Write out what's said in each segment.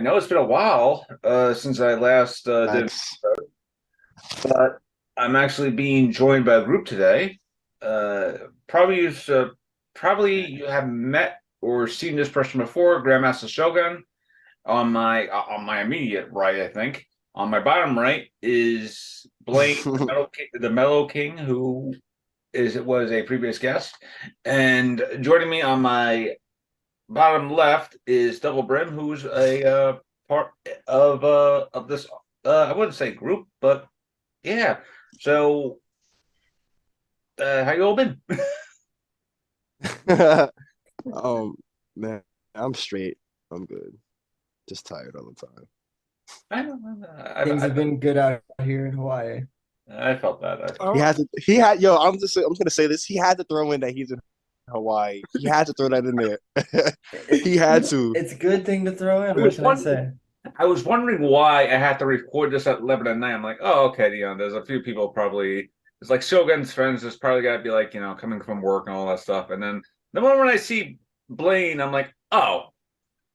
know it's been a while since I last did, Facts. but I'm actually being joined by a group today. Probably you have met or seen this person before, Grandmaster Shogun. On my immediate right, I think. On my bottom right is Blayne, the Mellow King, who was a previous guest, and joining me on my bottom left is Double Brim, who's a part of this. I wouldn't say group, but yeah. So, how you all been? Um, man, I'm straight. I'm good. Just tired all the time. I don't know. Things have been good out here in Hawaii. I felt that. He had to. He had. Yo, I'm just. I'm gonna say this. He had to throw in that he's in Hawaii. He had to throw that in there. He had to. It's a good thing to throw in. I What was can I wondering, say? I was wondering why I had to record this at 11 at night. I'm like, oh, okay, there's a few people probably. It's like Shogun's friends. There's probably got to be like, coming from work and all that stuff. And then the moment I see Blayne, I'm like, oh,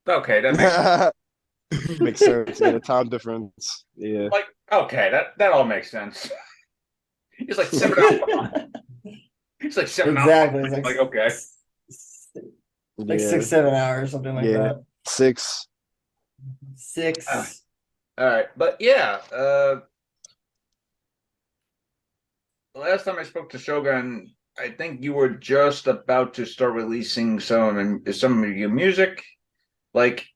okay, that makes Makes sense. Yeah, the time difference. Yeah. like okay, that all makes sense. He's like 7 hours. He's like 7 hours. Exactly. It's Like okay, like Yeah. 6, 7 hours, something like Yeah. that. 6. all Six. right, but yeah. Last time I spoke to Shogun, I think you were just about to start releasing some of your music, like.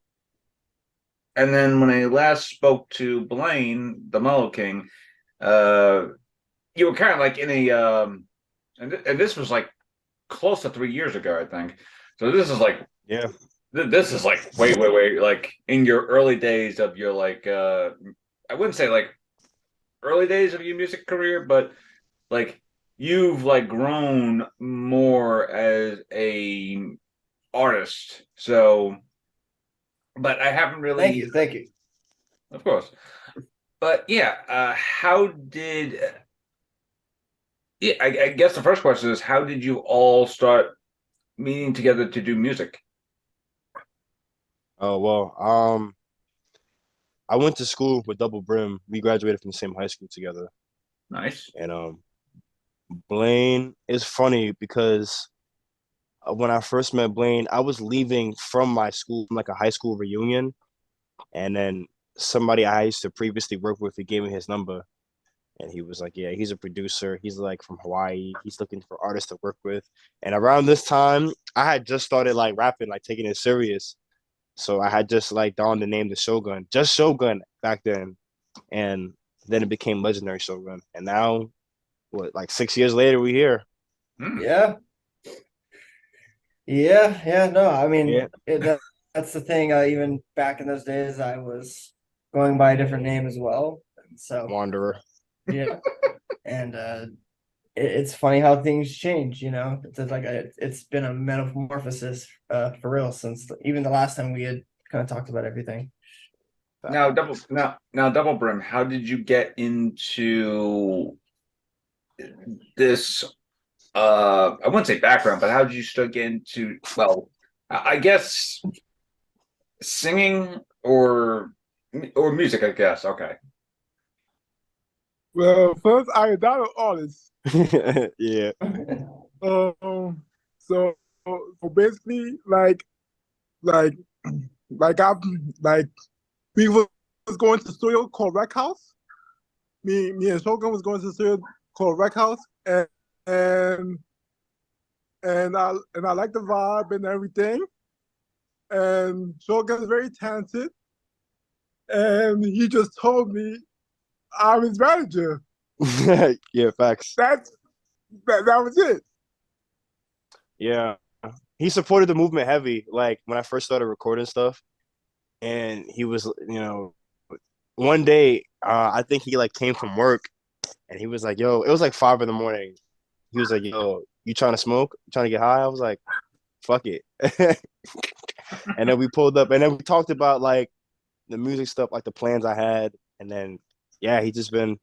And then when I last spoke to Blayne, the Mellow King, uh, you were kind of like in a and this was like close to 3 years ago, I think. So this is like Yeah. this is like way like in your early days of your like I wouldn't say like early days of your music career, but like you've like grown more as a artist. So, but I haven't Thank really, you. Thank you. of course. But yeah, how did? Yeah, I guess the first question is how did you all start meeting together to do music? Oh well. I went to school with Double Brim. We graduated from the same high school together. Nice. And Blayne is funny because when I first met Blayne, I was leaving from my school, from like a high school reunion, and then somebody I used to previously work with, he gave me his number, and he was like, "Yeah, he's a producer. He's like from Hawaii. He's looking for artists to work with." And around this time, I had just started like rapping, like taking it serious. So I had just like donned the name the Shogun, just Shogun back then, and then it became Legendary Shogun, and now what, like 6 years later, we here. Hmm. Yeah. Yeah. No, I Yeah, mean, that's the thing. Even back in those days, I was going by a different name as well. And so, Wanderer. yeah. And it's funny how things change, you know. It's been a metamorphosis for real since even the last time we had kind of talked about everything. Now double brim. How did you get into this? I wouldn't say background, but how did you start get into? Well, I guess singing or music. I guess. Okay. Well, first I am not an artist. Yeah. Um, so basically, like, like I like we was going to the studio called Rec House. Me and Shogun was going to the studio called Rec House, and and I like the vibe and everything. And Shogun is very talented, and he just told me I'm his manager. Yeah, facts. That's that was it. Yeah. He supported the movement heavy, like when I first started recording stuff. And he was, one day, I think he like came from work and he was like, yo, it was like 5 in the morning. He was like, yo, you trying to smoke? You trying to get high? I was like, fuck it. And then we pulled up and then we talked about like the music stuff, like the plans I had. And then, yeah, he just been,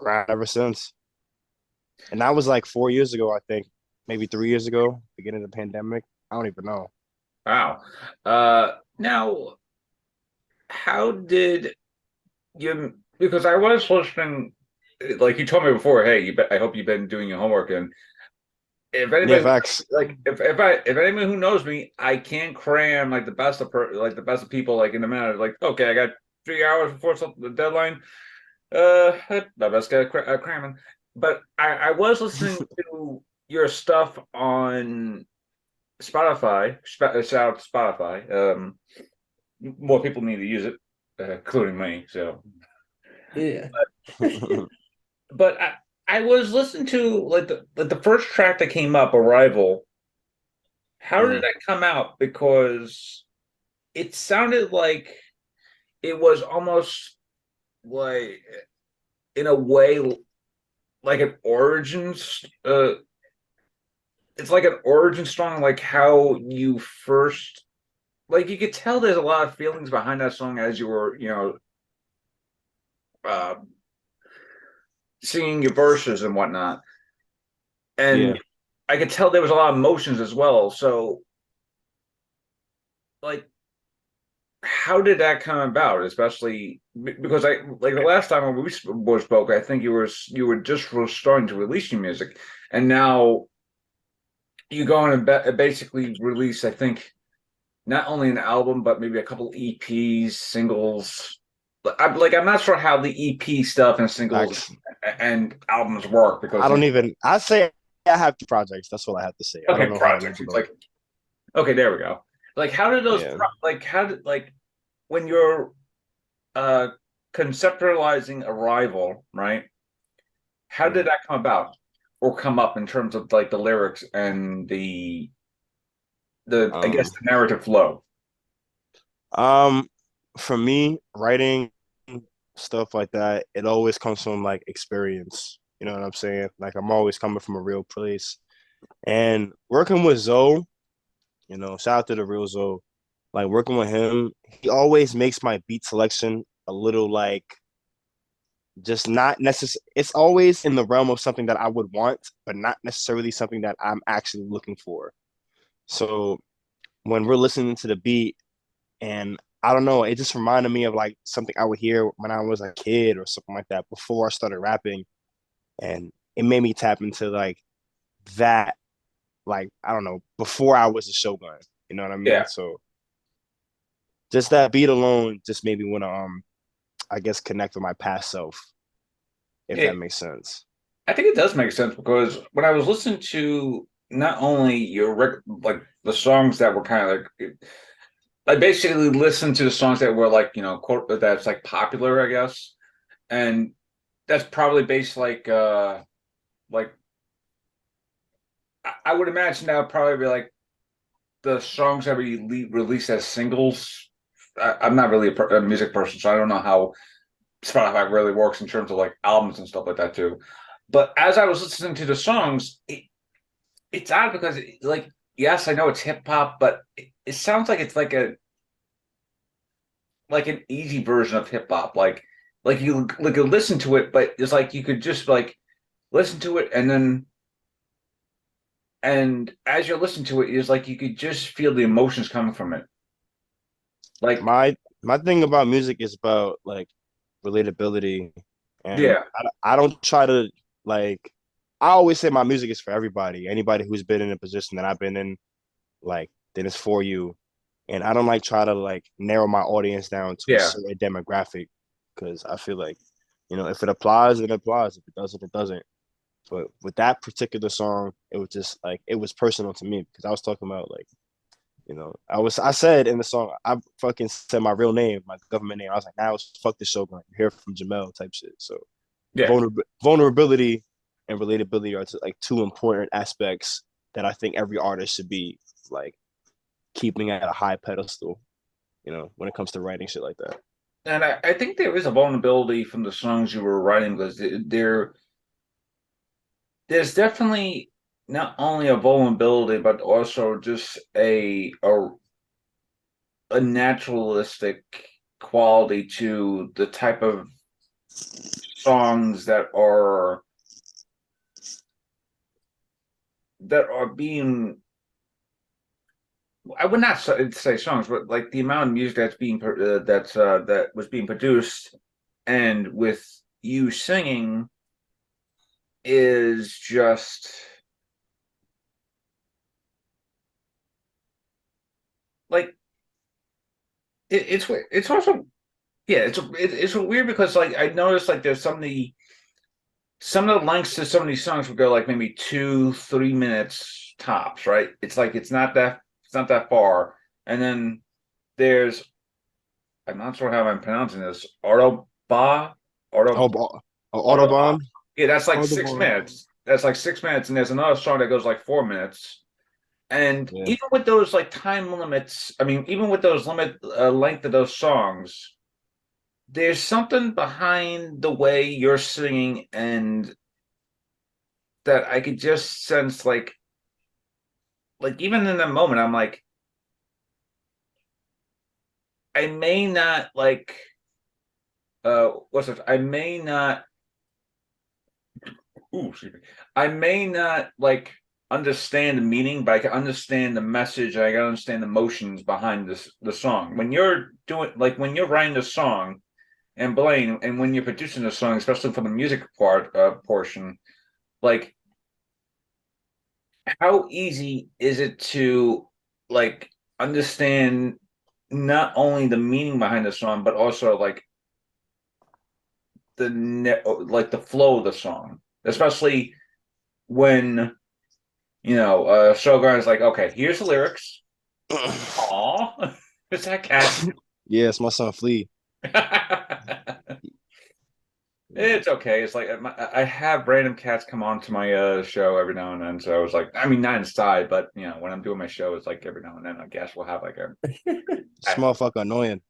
around ever since. And that was like 4 years ago, I think, maybe 3 years ago, beginning of the pandemic. I don't even know. Wow. Now how did you? Because I was listening, like you told me before. Hey, I hope you've been doing your homework. And if Yeah, anybody facts. like, if anyone who knows me, I can't cram like the best of people like in a minute. Like, okay, I got 3 hours before the deadline. My best guy cramming. But I was listening to your stuff on Spotify. Shout out to Spotify. More people need to use it, including me. So, Yeah. but I was listening to like the first track that came up, Arrival. How did Mm. that come out? Because it sounded like it was almost like in a way like an origins it's like an origin song, like how you first, like you could tell there's a lot of feelings behind that song as you were, uh singing your verses and whatnot. Yeah. And I could tell there was a lot of emotions as well. So like how did that come about? Especially because I like the last time when we spoke, I think you were just starting to release your music, and now you go on and basically release, I think, not only an album but maybe a couple EPs, singles. I'm not sure how the EP stuff and singles Facts. and albums work because I don't even. I say I have two projects. That's what I have to say. I okay, don't know how to projects. label It's them. like okay, there we go. Like how did those Yeah. like how did like when you're uh conceptualizing Arrival, right? How did Mm. that come about or come up in terms of like the lyrics and the I guess Um. the narrative flow? Um. For me, writing stuff like that, it always comes from like experience. You know what I'm saying? Like I'm always coming from a real place. And working with Zoe, shout out to the real Zoe. Like working with him, he always makes my beat selection a little like just not necessary. It's always in the realm of something that I would want, but not necessarily something that I'm actually looking for. So when we're listening to the beat, and I don't know, it just reminded me of like something I would hear when I was a kid or something like that before I started rapping, and it made me tap into like that, like I don't know, before I was a Shogun. You know what I mean? Yeah. So just that beat alone just made me want to I guess connect with my past self, if Yeah, that makes sense. I think it does make sense because when I was listening to not only your like the songs that were kind of like I basically listened to the songs that were like, quote that's like popular, I guess. And that's probably based like I would imagine that would probably be like the songs that we released as singles. I'm not really a music person, so I don't know how Spotify really works in terms of like albums and stuff like that too. But as I was listening to the songs, it's odd because like yes, I know it's hip hop, but it sounds like it's like an easy version of hip hop. Like you listen to it, but it's like you could just like listen to it and as you listen to it, it's like you could just feel the emotions coming from it. Like My thing about music is about like relatability, and yeah, I don't try to like. I always say my music is for everybody. Anybody who's been in a position that I've been in, like, then it's for you. And I don't like try to like narrow my audience down to a yeah. certain demographic because I feel like, if it applies, it applies. If it doesn't, it doesn't. But with that particular song, it was just like it was personal to me because I was talking about like, I said in the song, I fucking said my real name, my government name. I was like, now it's fuck the Shogun. You hear from Jamel type shit. So Yeah. vulnerability and relatability are like two important aspects that I think every artist should be like keeping at a high pedestal, when it comes to writing shit like that. And I think there is a vulnerability from the songs you were writing because there's definitely not only a vulnerability but also just a naturalistic quality to the type of songs that are being I would not say songs, but like the amount of music that's that was being produced, and with you singing is just like it's also yeah it's weird because like I noticed like there's some of the lengths to some of these songs would go like maybe 2-3 minutes tops, right? It's not that far, and then there's I'm not sure how I'm pronouncing this. Oh, Autobahn. Autobahn. Yeah, that's like six Audubon. minutes. That's like 6 minutes, and there's another song that goes like 4 minutes. And Yeah. even with those like time limits, I mean, even with those length of those songs, there's something behind the way you're singing, and that I could just sense, like even in that moment, I'm like, I may not like, what's it? I may not Ooh, excuse me. I may not like understand the meaning, but I can understand the message. And I can understand the emotions behind the song. When you're when you're writing the song, and Blayne, and when you're producing the song, especially for the music portion, like how easy is it to like understand not only the meaning behind the song, but also like like the flow of the song, especially when Shogun is like, okay, here's the lyrics. Aw, it's that cat. Yeah, it's my son Flea. It's okay. It's like I have random cats come on to my show every now and then. So I was like, I mean, not inside, but when I'm doing my show, it's like every now and then. I guess we'll have like a. This motherfucker annoying.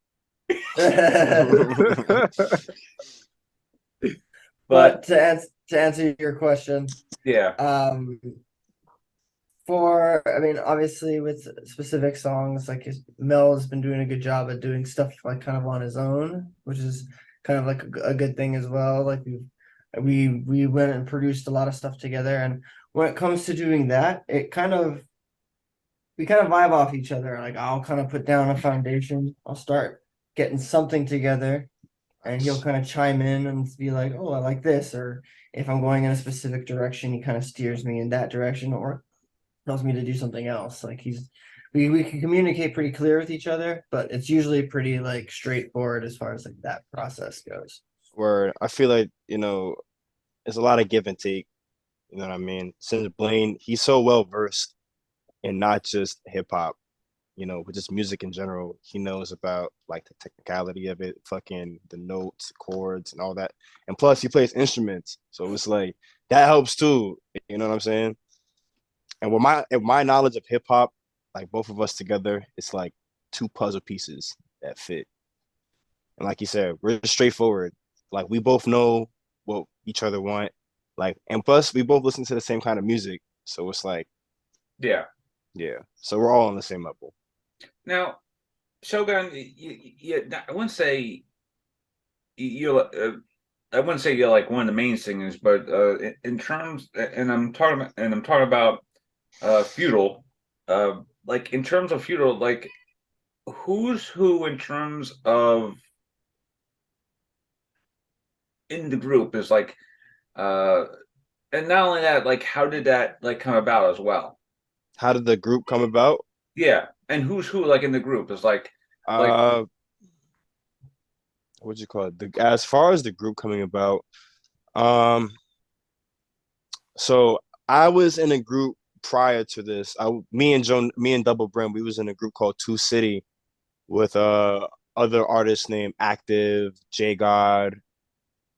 But But to answer your question, yeah, um, for I mean, obviously with specific songs, like Mel has been doing a good job at doing stuff like kind of on his own, which is kind of like a good thing as well. Like we went and produced a lot of stuff together, and when it comes to doing that, we kind of vibe off each other. Like I'll kind of put down a foundation. I'll start getting something together, and he'll kind of chime in and be like, "Oh, I like this," or if I'm going in a specific direction, he kind of steers me in that direction, or tells me to do something else. Like we can communicate pretty clear with each other, but it's usually pretty like straightforward as far as like that process goes. Where I feel like, there's a lot of give and take. You know what I mean? Since Blayne, he's so well versed in not just hip hop, but just music in general. He knows about like the technicality of it, fucking the notes, chords, and all that. And plus, he plays instruments, so it's like that helps too. You know what I'm saying? And with my knowledge of hip hop, like both of us together, it's like two puzzle pieces that fit. And like you said, we're straightforward. Like we both know what each other want. Like, and plus we both listen to the same kind of music. So it's like, yeah. yeah. So we're all on the same level. Now, Shogun, I wouldn't say you. I wouldn't say you're like one of the main singers, but in terms, and I'm talking about Feudal, like in terms of Feudal, like who's who in terms of in the group is like, uh, and not only that, like how did that like come about as well? How did the group come about? Yeah, and who's who like in the group is like Uh, what you call it? As far as the group coming about, um, so I was in a group prior to this. Me and Double Brim, we was in a group called Two City with other artists named Active, J God,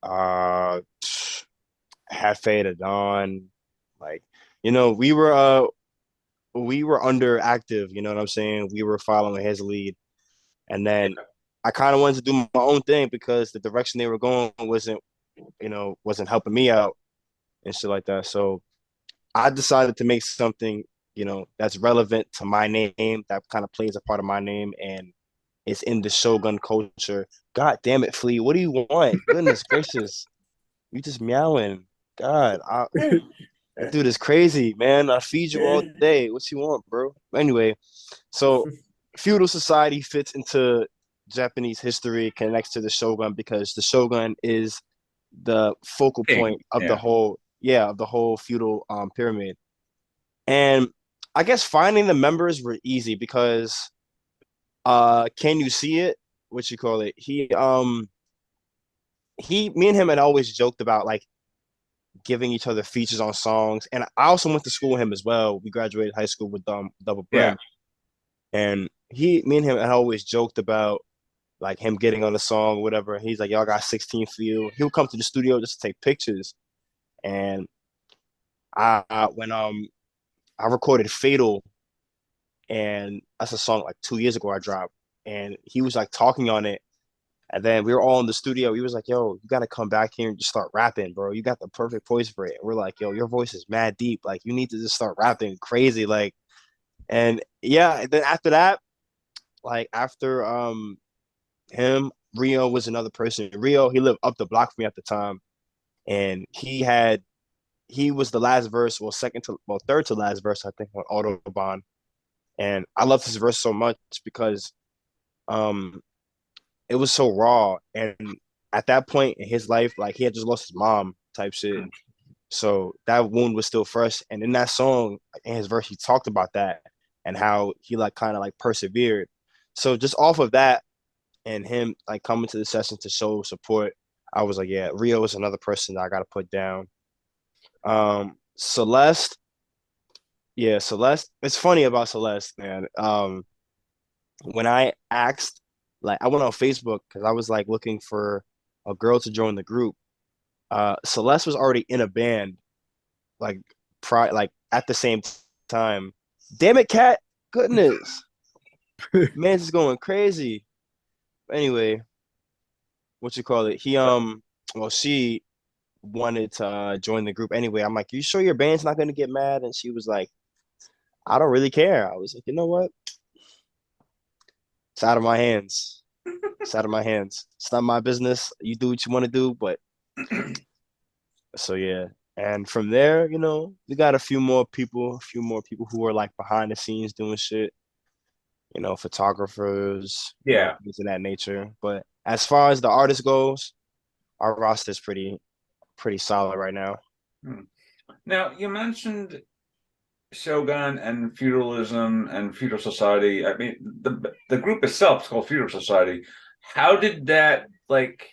uh Hefe to Dawn. Like, we were under Active, you know what I'm saying? We were following his lead. And then I kind of wanted to do my own thing because the direction they were going wasn't helping me out and shit like that. So I decided to make something, that's relevant to my name, that kind of plays a part of my name, and it's in the Shogun culture. God damn it, Flea, what do you want? Goodness gracious. You just meowing. God, ooh. That dude is crazy, man. I feed you all day. What you want, bro? Anyway, so feudal society fits into Japanese history, connects to the shogun because the shogun is the focal King. point of the Yeah. whole, yeah, of the whole feudal pyramid. And I guess finding the members were easy because can you see it? What you call it? Me and him had always joked about like giving each other features on songs. And I also went to school with him as well. We graduated high school with Double Yeah. Brim. And me and him had always joked about like him getting on the song, whatever. He's like, y'all got 16 for you. He would come to the studio just to take pictures. And when I recorded Fatal, and that's a song like 2 years ago I dropped, and he was like talking on it. And then we were all in the studio. He was like, yo, you got to come back here and just start rapping, bro. You got the perfect voice for it. And we're like, yo, your voice is mad deep. Like, you need to just start rapping crazy. Like, and yeah, and then after that, like after him, Rio was another person. Rio, he lived up the block from me at the time. And he was the last verse, third to last verse, I think, on Autobahn. And I loved his verse so much because um it was so raw. And at that point in his life, like he had just lost his mom type shit. So that wound was still fresh. And in that song, in his verse, he talked about that and how he like kind of like persevered. So just off of that and him like coming to the session to show support, I was like, yeah, Rio is another person that I gotta put down. Celeste, yeah, Celeste. It's funny about Celeste, man. When I asked, like, I went on Facebook because I was like looking for a girl to join the group. Celeste was already in a band, like, like at the same time. Damn it, Cat! Goodness, man's just going crazy. Anyway, what you call it? Well, she wanted to join the group anyway. I'm like, you sure your band's not gonna get mad? And she was like, I don't really care. I was like, you know what? It's out of my hands. It's out of my hands. It's not my business. You do what you want to do, but so yeah. And from there, we got a few more people who are like behind the scenes doing shit, photographers, Yeah. things of that nature. But as far as the artist goes, our roster's pretty solid right now. Now, you mentioned Shogun and feudalism and feudal society. I mean, the group itself is called Feudal Society. How did that like?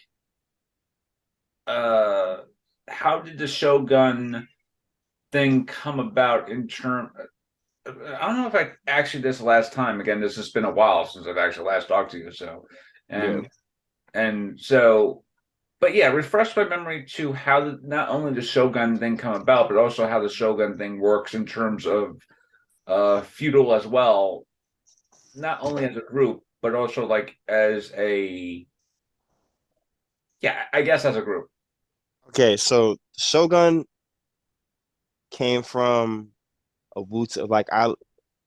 How did the Shogun thing come about in term? I don't know if I actually this last time. Again, this has been a while since I've actually last talked to you. So, Yeah. and so, but yeah, refresh my memory to how not only the Shogun thing come about, but also how the Shogun thing works in terms of feudal as well, not only as a group, but also like as a I guess as a group. Okay, so Shogun came from a like I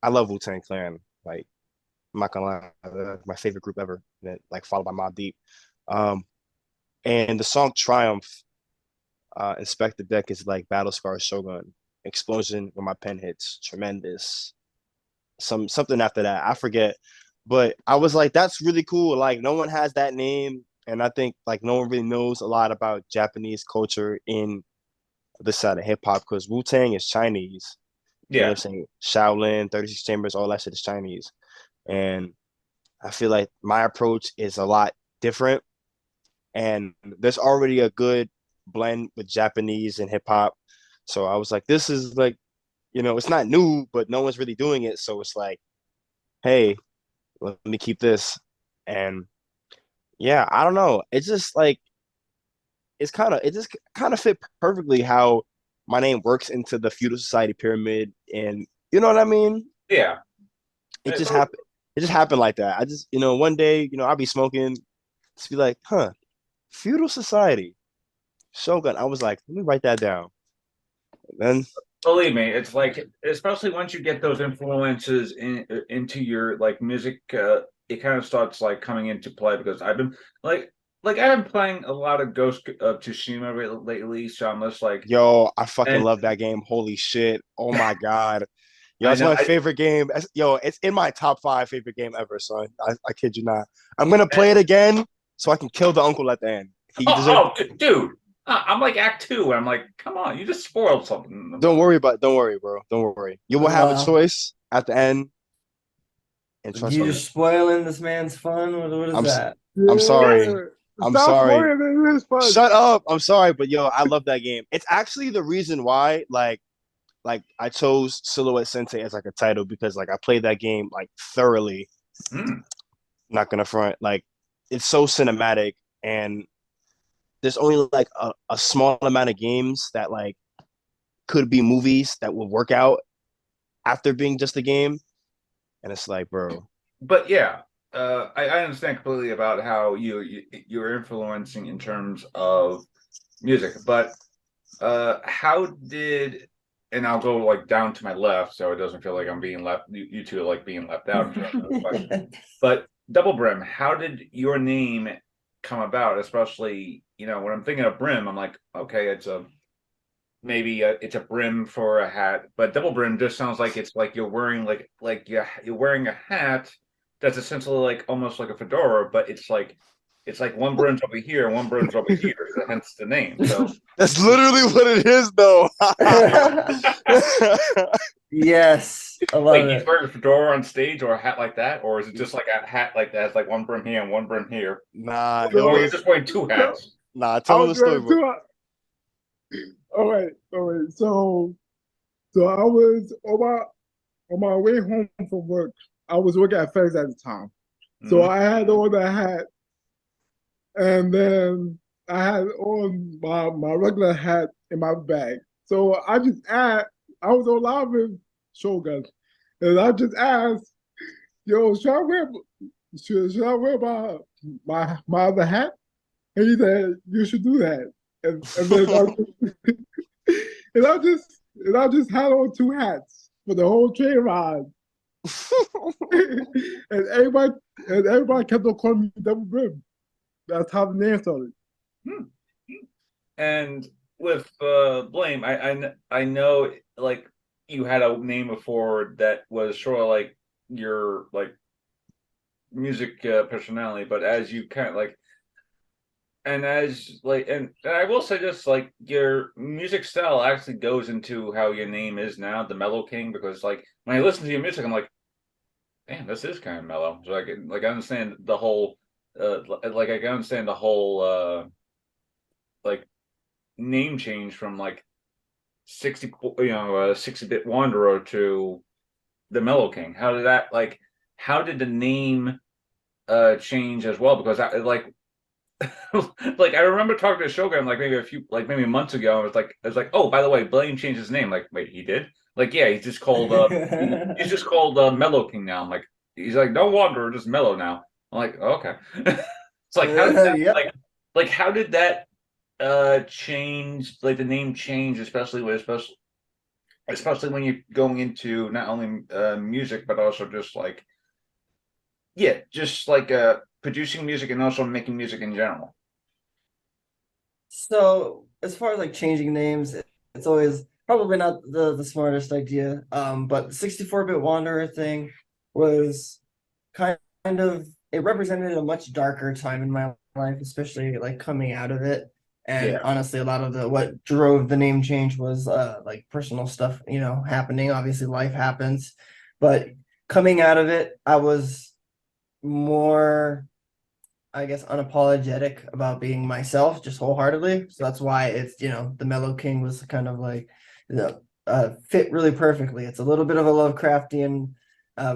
love Wu-Tang Clan. Like I'm not gonna lie, my favorite group ever. That like followed by Mobb Deep. Um, and the song Triumph, Inspect the Deck is like Battle Scar Shogun. Explosion when my pen hits, tremendous. Something after that, I forget. But I was like, that's really cool. Like no one has that name, and I think like no one really knows a lot about Japanese culture in this side of hip hop because Wu Tang is Chinese. You know what Yeah, I'm saying? Shaolin, 36 Chambers, all that shit is Chinese. And I feel like my approach is a lot different. And there's already a good blend with Japanese and hip hop. So I was like, this is like, it's not new, but no one's really doing it. So it's like, hey, let me keep this. And yeah, I don't know. It's just like, it just kind of fit perfectly how my name works into the feudal society pyramid. And you know what I mean? yeah. It just happened. It just happened like that. I just, one day, I'll be smoking, just be like, huh, feudal society, Shogun. I was like, let me write that down. And then, Believe me, it's like especially once you get those influences into your like music, it kind of starts like coming into play because I've been like I've been playing a lot of Ghost of Tsushima lately, so I'm just like, Yo, I fucking and love that game. Holy shit. Oh my God. Yo, I it's know, my favorite game. Yo, it's in my top 5 favorite game ever, son. I kid you not. I'm gonna play it again so I can kill the uncle at the end. He deserves. dude, I'm like Act 2, and I'm like, come on, you just spoiled something. Don't worry, bro. Don't worry. You will have a Wow. choice at the end. And trust You me, just spoiling this man's fun. What is I'm s- that? I'm sorry. Yeah. I'm Stop sorry. spoiling it. It's fun. Shut up. I'm sorry, but yo, I love that game. It's actually the reason why, like I chose Silhouette Sensei as like a title because like I played that game like thoroughly. Hmm. Not gonna front. Like it's so cinematic, and there's only like a small amount of games that like could be movies that will work out after being just a game. And it's like, bro, But yeah, I understand completely about how you're influencing in terms of music, but how did and I'll go like down to my left so it doesn't feel like I'm being left you two are like being left out in terms of the question. But Double Brim, how did your name come about? Especially, when I'm thinking of brim, I'm like, okay, it's a brim for a hat, but Double Brim just sounds like it's like you're wearing you're wearing a hat that's essentially like almost like a fedora, but it's like one brim's over here and one brim's over here, so hence the name. So that's literally what it is, though. Yes, I love wait, he's it. wearing a fedora on stage or a hat like that, or is it just like a hat like that? It's like one brim here and one brim here, Nah, it or you're was just wearing two So, hats. nah. I Tell him was the story, going bro. to. All right. So I was on my way home from work. I was working at FedEx at the time, so Mhm. I had on that hat, and then I had on my regular hat in my bag. So I was on live with Shogun, and I just asked, "Yo, should I wear my other hat?" And he said, "You should do that." And then and I just had on two hats for the whole train ride. and everybody and everybody kept on calling me Double Brim. That's how the name started. Hmm. And with Blayne, I know like you had a name before that was sort of like your like music personality, but as you kind of like and as like and I will say this, like your music style actually goes into how your name is now, the Mellow King, because like when I listen to your music, I'm like, damn, this is kind of mellow. So like I understand the whole like I can understand the whole like name change from like 60-bit wanderer to the Mellow King. How did the name change as well? Because I like like I remember talking to Shogun like maybe months ago. I was like, oh, by the way, Blayne changed his name. Like, wait, he did? Like, yeah, he's just called Mellow King now. I'm like, he's like, no Wanderer, just Mellow now. I'm like, oh, okay. It's like how did that Yep. like how did that change, like the name change, especially when you're going into not only music but also just like producing music and also making music in general. So as far as like changing names, it's always probably not the smartest idea. But the 64-bit Wanderer thing was kind of it represented a much darker time in my life, especially like coming out of it. And Yeah. honestly, a lot of the what drove the name change was like personal stuff, happening. Obviously, life happens, but coming out of it, I was more, I guess, unapologetic about being myself, just wholeheartedly. So that's why it's, the Mellow King was kind of like, fit really perfectly. It's a little bit of a Lovecraftian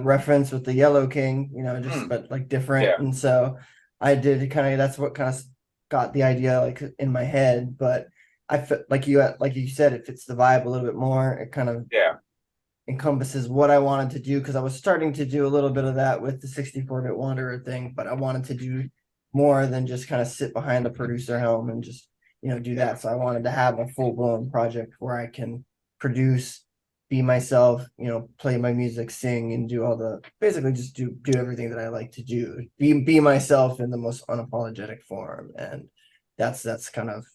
reference with the Yellow King, just but like different. Yeah. And so I did kind of, that's what kind of got the idea like in my head. But I felt like you said, it fits the vibe a little bit more. It kind of Yeah. encompasses what I wanted to do because I was starting to do a little bit of that with the 64-bit Wanderer thing, but I wanted to do more than just kind of sit behind the producer helm and just do that. So I wanted to have a full blown project where I can produce be myself, play my music, sing, and do all basically just do everything that I like to do. Be myself in the most unapologetic form, and that's kind of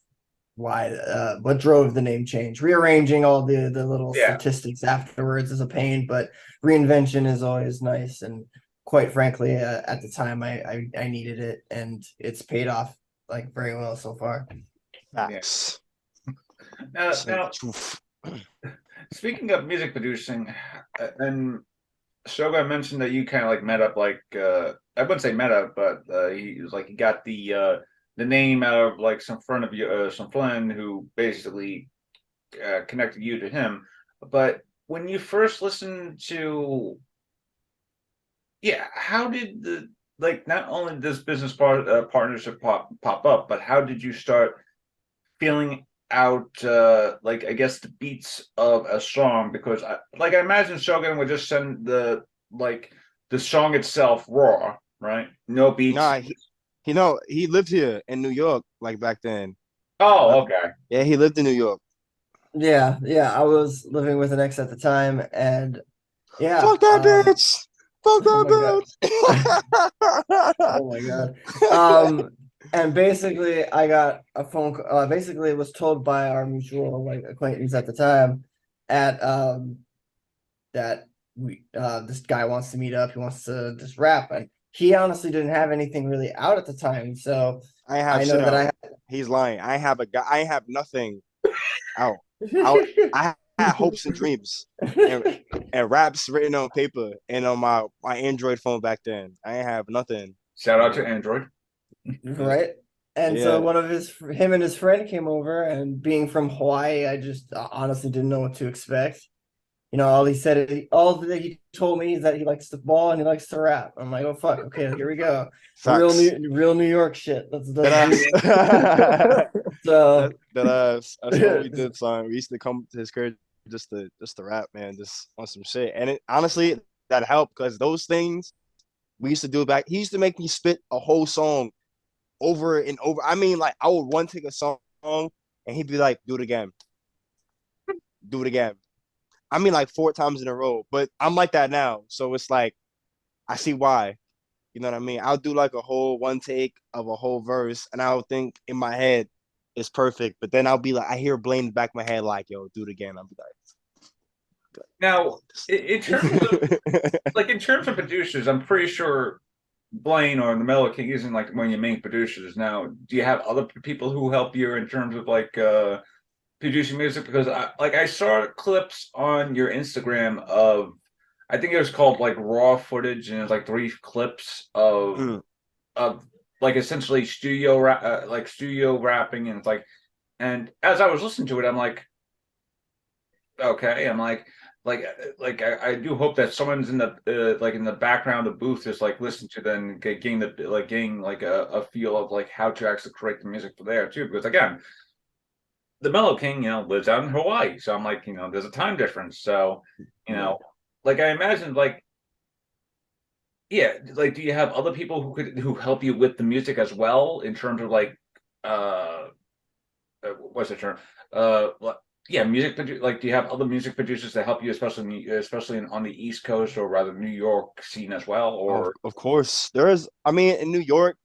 why what drove the name change. Rearranging all the little Yeah. statistics afterwards is a pain, but reinvention is always nice. And quite frankly, at the time, I needed it, and it's paid off like very well so far. Facts. Now, speaking of music producing, and Shogun mentioned that you kind of like met up, like I wouldn't say met up, but he was like he got the name out of like some friend of you, some friend who basically connected you to him. But when you first listened to, yeah, how did the like not only this business partnership pop up, but how did you start feeling out like I guess the beats of a song? Because I imagine Shogun would just send like the song itself raw, right? No beats. Nah, he lived here in New York like back then. Oh, okay. Yeah, he lived in New York. Yeah, I was living with an ex at the time, and yeah, Fuck that bitch. Fuck oh my god. that bitch. Oh my God. And basically I got a phone call, basically was told by our mutual like acquaintance at the time at that this guy wants to meet up, he wants to just rap, and he honestly didn't have anything really out at the time. So I have I shit know that out. He's lying. I have nothing out. I had hopes and dreams and raps written on paper and on my Android phone back then. I have nothing. Shout out to Android. right? And so Yeah. one of him and his friend came over, and being from Hawaii, I just honestly didn't know what to expect. All that he told me is that he likes to ball and he likes to rap. I'm like, oh fuck, okay, here we go. Facts. Real New York shit. Let's do That this. So that's what we did, son. We used to come to his crib just to rap, man, just on some shit. And it honestly that helped because those things we used to do back. He used to make me spit a whole song over and over. I mean, like I would one take a song and he'd be like, "Do it again, do it again." I mean, like 4 times in a row. But I'm like that now, so it's like I see why. You know what I mean? I'll do like a whole one take of a whole verse, and I'll think in my head it's perfect. But then I'll be like, I hear Blayne in the back of my head, like, "Yo, do it again." I'll be Now, in terms of in terms of producers, I'm pretty sure Blayne or the Mellow King isn't like one of your main producers. Now, do you have other people who help you in terms of like producing music? Because I saw clips on your Instagram of I think it was called like raw footage, and it's like 3 clips Mm. of like essentially studio rapping, and it's like, and as I was listening to it, I'm like, okay, I'm like I do hope that someone's in the like in the background of the booth is like listening to them, getting like a feel of like how to actually create the music for there too. Because again, the Mellow King, lives out in Hawaii, so I'm like, there's a time difference. So, like I imagine, like, yeah, like, do you have other people who help you with the music as well in terms of like, uh, what's the term? Yeah, like, do you have other music producers that help you, especially on the East Coast or rather New York scene as well? Or Of course, there's. I mean, in New York,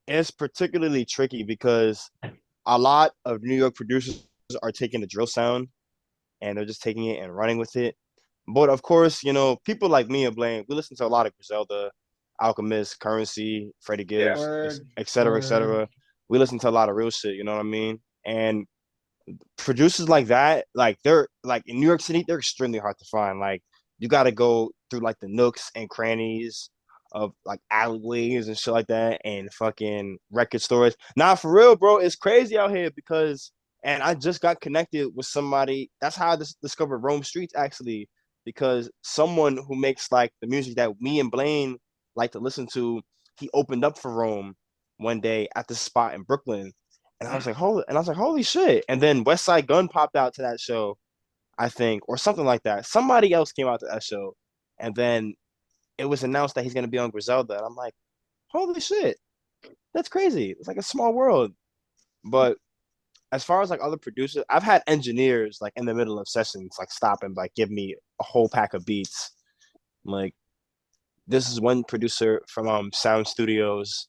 it's particularly tricky because a lot of New York producers are taking the drill sound and they're just taking it and running with it. But of course, people like me and Blayne, we listen to a lot of Griselda, Alchemist, Currency, Freddie yeah, Gibbs, word, et cetera, et word. cetera. We listen to a lot of real shit, you know what I mean? And producers like that, like they're like in New York City, they're extremely hard to find. Like you got to go through like the nooks and crannies of like alleyways and shit like that, and fucking record stores. Nah, for real, bro, it's crazy out here because. And I just got connected with somebody. That's how I discovered Rome Streets actually, because someone who makes like the music that me and Blayne like to listen to, he opened up for Rome one day at this spot in Brooklyn, and I was like, holy shit. And then West Side Gun popped out to that show, I think, or something like that. Somebody else came out to that show. And then it was announced that he's gonna be on Griselda. And I'm like, holy shit, that's crazy. It's like a small world. But as far as like other producers, I've had engineers like in the middle of sessions like stop and like give me a whole pack of beats. Like this is one producer from Sound Studios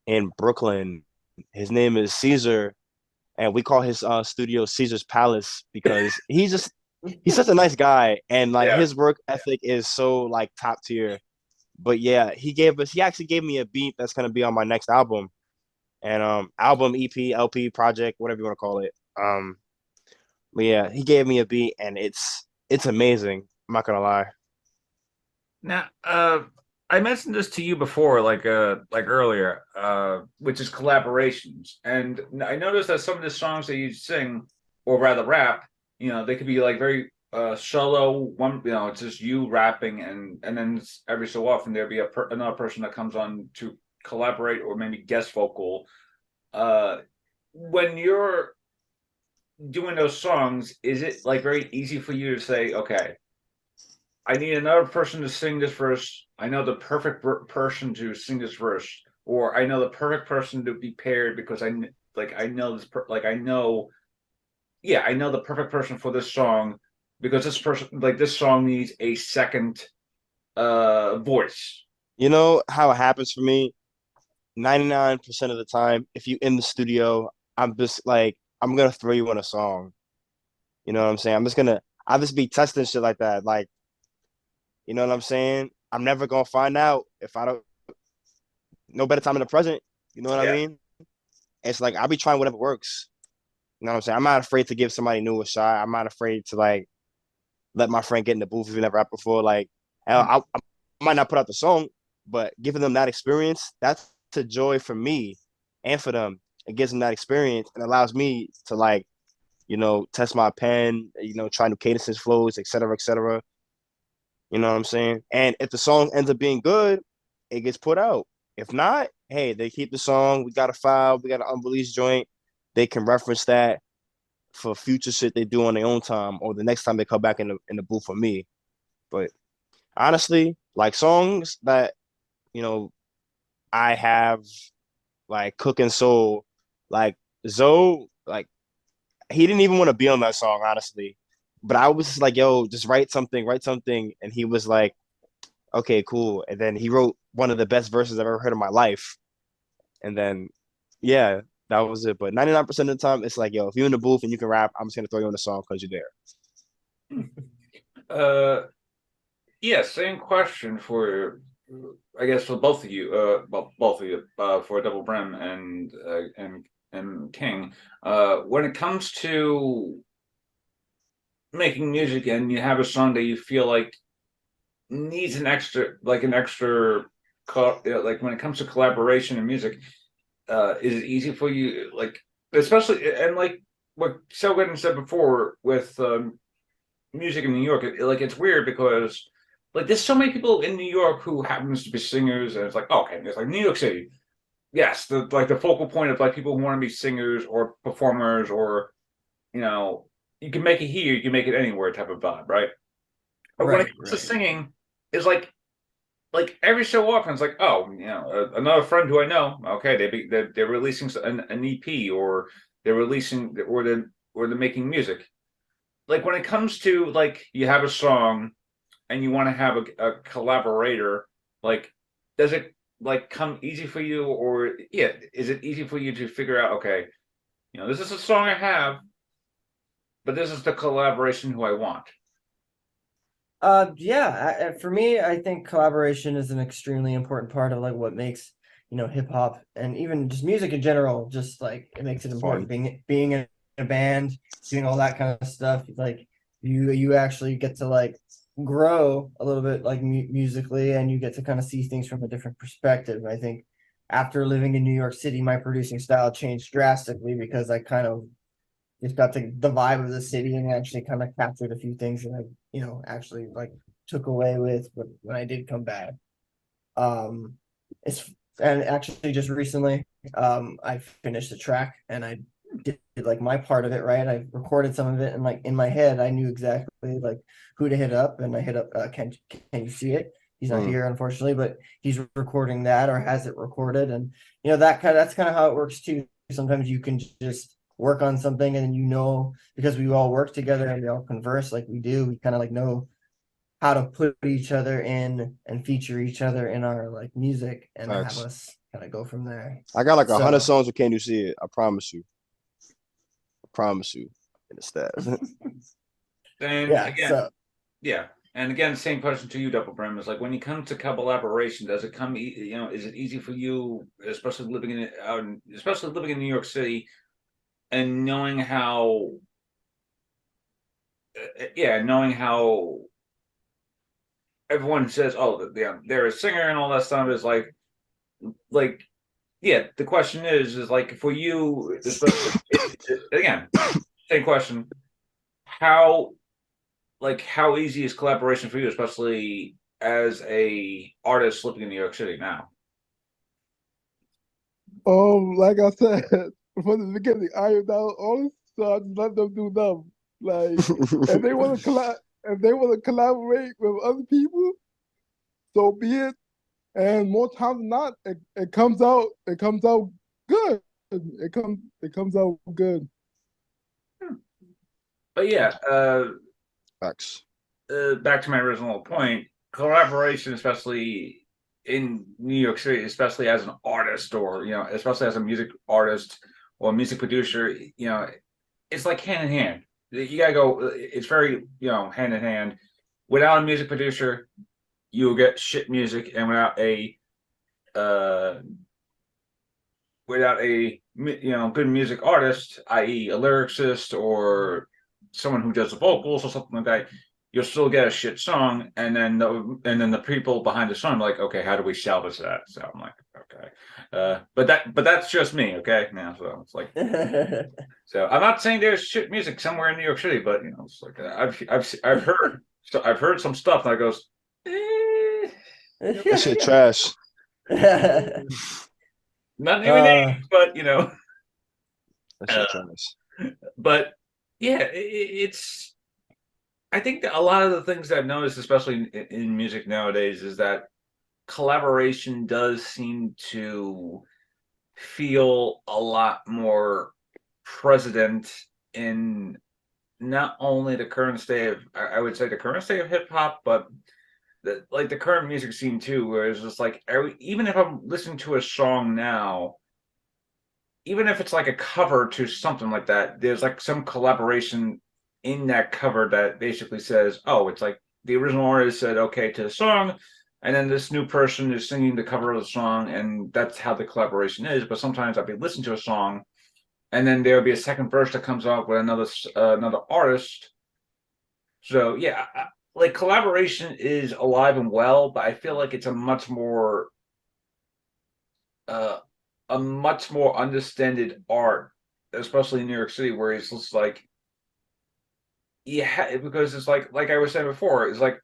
in Brooklyn. His name is Caesar, and we call his studio Caesar's Palace because he's such a nice guy, and like Yeah. his work ethic is so like top tier. But yeah, he actually gave me a beat that's gonna be on my next album, and album, EP, LP, project, whatever you want to call it. But yeah, he gave me a beat, and it's amazing. I'm not gonna lie. Now, I mentioned this to you before, like earlier, which is collaborations. And I noticed that some of the songs that you sing, or rather rap, they could be like very solo. One, it's just you rapping, and then every so often there'd be another person that comes on to collaborate or maybe guest vocal. When you're doing those songs, is it like very easy for you to say, okay, I need another person to sing this verse. I know the perfect person to sing this verse, or I know the perfect person to be paired because I know this I know, yeah, I know the perfect person for this song because this person like this song needs a second voice. You know how it happens for me? 99% of the time, if you in the studio, I'm just like, I'm gonna throw you in a song. You know what I'm saying? I'll just be testing shit like that. Like, you know what I'm saying? I'm never gonna find out if I don't no better time in the present. You know what I Yeah, mean? It's like I'll be trying whatever works. You know what I'm saying? I'm not afraid to give somebody new a shot. I'm not afraid to like let my friend get in the booth if we never rapped before. Like, hell, I might not put out the song, but giving them that experience, that's a joy for me and for them. It gives them that experience and allows me to like, test my pen, try new cadences, flows, et cetera, et cetera. You know what I'm saying? And if the song ends up being good, it gets put out. If not, hey, they keep the song. We got a file. We got an unreleased joint. They can reference that for future shit they do on their own time or the next time they come back in the booth for me. But honestly, like songs that you know I have like Cooking Soul, like Zoe, like he didn't even want to be on that song, honestly. But I was just like, yo, just write something. And he was like, okay, cool. And then he wrote one of the best verses I've ever heard in my life. And then, yeah, that was it. But 99% of the time, it's like, yo, if you're in the booth and you can rap, I'm just going to throw you on the song because you're uh, yeah. Same question for, I guess for both of you. Well, both of you. For Double Brim and King. When it comes to making music and you have a song that you feel like needs an extra like when it comes to collaboration in music, is it easy for you, like, especially, and like what Shogun said before with music in New York, like it's weird because like there's so many people in New York who happens to be singers, and it's like, okay, it's like New York City, yes, the focal point of like people who want to be singers or performers, or you know you can make it here, you can make it anywhere type of vibe, right? But when it Right, comes to right. singing, it's like every so often, it's like, oh, another friend who I know, okay, they're releasing an EP, or they're releasing, or they're making music. Like when it comes to like you have a song and you want to have a collaborator, like does it like come easy for you, or yeah, is it easy for you to figure out, okay, this is a song I have, but this is the collaboration who I want. Yeah, for me, I think collaboration is an extremely important part of like what makes, hip hop and even just music in general, just like it makes it important fun. being in a band, doing all that kind of stuff. Like you actually get to like grow a little bit like musically, and you get to kind of see things from a different perspective. I think after living in New York City, my producing style changed drastically because I kind of just got the vibe of the city and actually kind of captured a few things that I, actually like took away with when I did come back. Um, it's and actually just recently, I finished the track and I did like my part of it right. I recorded some of it and like in my head, I knew exactly like who to hit up, and I hit up can you see it? He's not Mm. here unfortunately, but he's recording that or has it recorded, and that's kind of how it works too. Sometimes you can just work on something, and because we all work together and we all converse like we do, we kind of like know how to put each other in and feature each other in our like music and have Facts. us kind of go from there. I got like 100 So songs with Can You See It? I promise you. I promise you. In the stats. And yeah, again, so yeah. And again, same question to you, Double Brim, is like when you come to collaboration, does it come, is it easy for you, especially especially living in New York City, and knowing how, knowing how everyone says, oh, they're a singer and all that stuff is like, yeah. The question is like for you, especially again, same question. How how easy is collaboration for you, especially as a artist living in New York City now? Like I said from the beginning, I am now honest, so I just let them do them. Like if they want to collaborate with other people, so be it. And more times than not, it comes out good. It comes out good. But yeah, Facts. back to my original point, collaboration, especially in New York City, especially as an artist or especially as a music artist or music producer, it's like hand in hand. You gotta go. It's very hand in hand. Without a music producer, you'll get shit music, and uh, without a good music artist, i.e., a lyricist or someone who does the vocals or something like that, you'll still get a shit song, and then the people behind the song are like, okay, how do we salvage that? So I'm like, okay, but that's just me, okay? Now, so it's like, so I'm not saying there's shit music somewhere in New York City, but it's like I've heard some stuff that goes, That shit trash. not naming names, but That shit trash. but yeah, it's. I think that a lot of the things that I've noticed, especially in music nowadays, is that collaboration does seem to feel a lot more president in not only the current state of, I would say the current state of hip hop, but the current music scene too, where it's just like even if I'm listening to a song now, even if it's like a cover to something like that, there's like some collaboration in that cover that basically says, oh, it's like the original artist said okay to the song, and then this new person is singing the cover of the song, and that's how the collaboration is. But sometimes I'll be listening to a song, and then there'll be a second verse that comes out with another artist. So yeah, like collaboration is alive and well, but I feel like it's uh, a much more understanded art, especially in New York City, where it's just like, yeah, because it's like I was saying before, it's like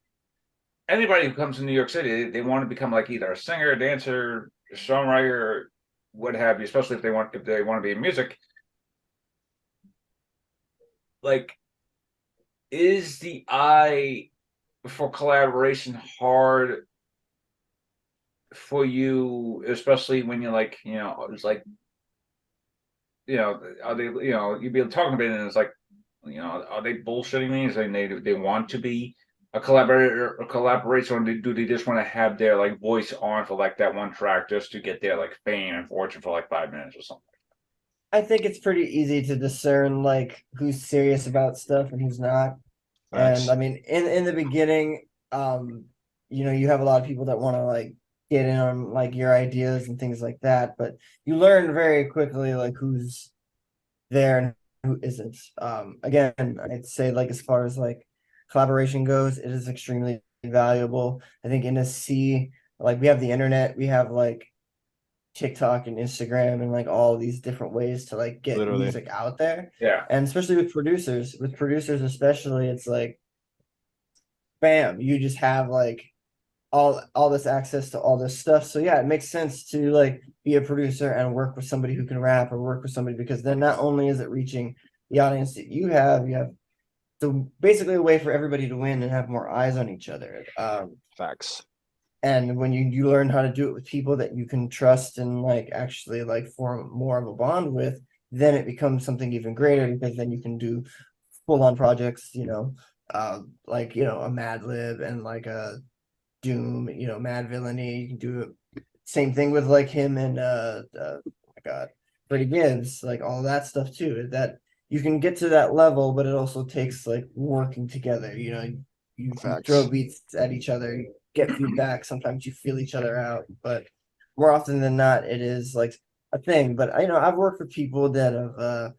anybody who comes to New York City, they want to become like either a singer, a dancer, a songwriter, or what have you, especially if they want to be in music. Like, is the eye for collaboration hard for you, especially when you're like, it's like, are they, you'd be talking about it, and it's like, are they bullshitting me? Saying they want to be a collaborator or collaboration, or do they just want to have their like voice on for like that one track just to get their like fame and fortune for like 5 minutes or something? I think it's pretty easy to discern like who's serious about stuff and who's not. And Facts. I mean, in the beginning, you have a lot of people that want to like get in on like your ideas and things like that, but you learn very quickly like who's there and who isn't. Again, I'd say like as far as like collaboration goes, it is extremely valuable. I think in a sea, like we have the internet, we have like TikTok and Instagram and like all these different ways to like get Literally. music out there. Yeah. And especially with producers especially, it's like bam, you just have like all this access to all this stuff. So yeah, it makes sense to like be a producer and work with somebody who can rap or work with somebody, because then not only is it reaching the audience that you have so basically a way for everybody to win and have more eyes on each other. Facts. And when you learn how to do it with people that you can trust and like actually like form more of a bond with, then it becomes something even greater, because then you can do full-on projects, like, a Mad Lib and like a Doom, Mad Villainy. You can do it. Same thing with like him and oh my God, Freddie Gibbs, like all that stuff too. That you can get to that level, but it also takes like working together. You throw Facts. beats at each other, you get feedback. Sometimes you feel each other out, but more often than not, it is like a thing. But I've worked with people that have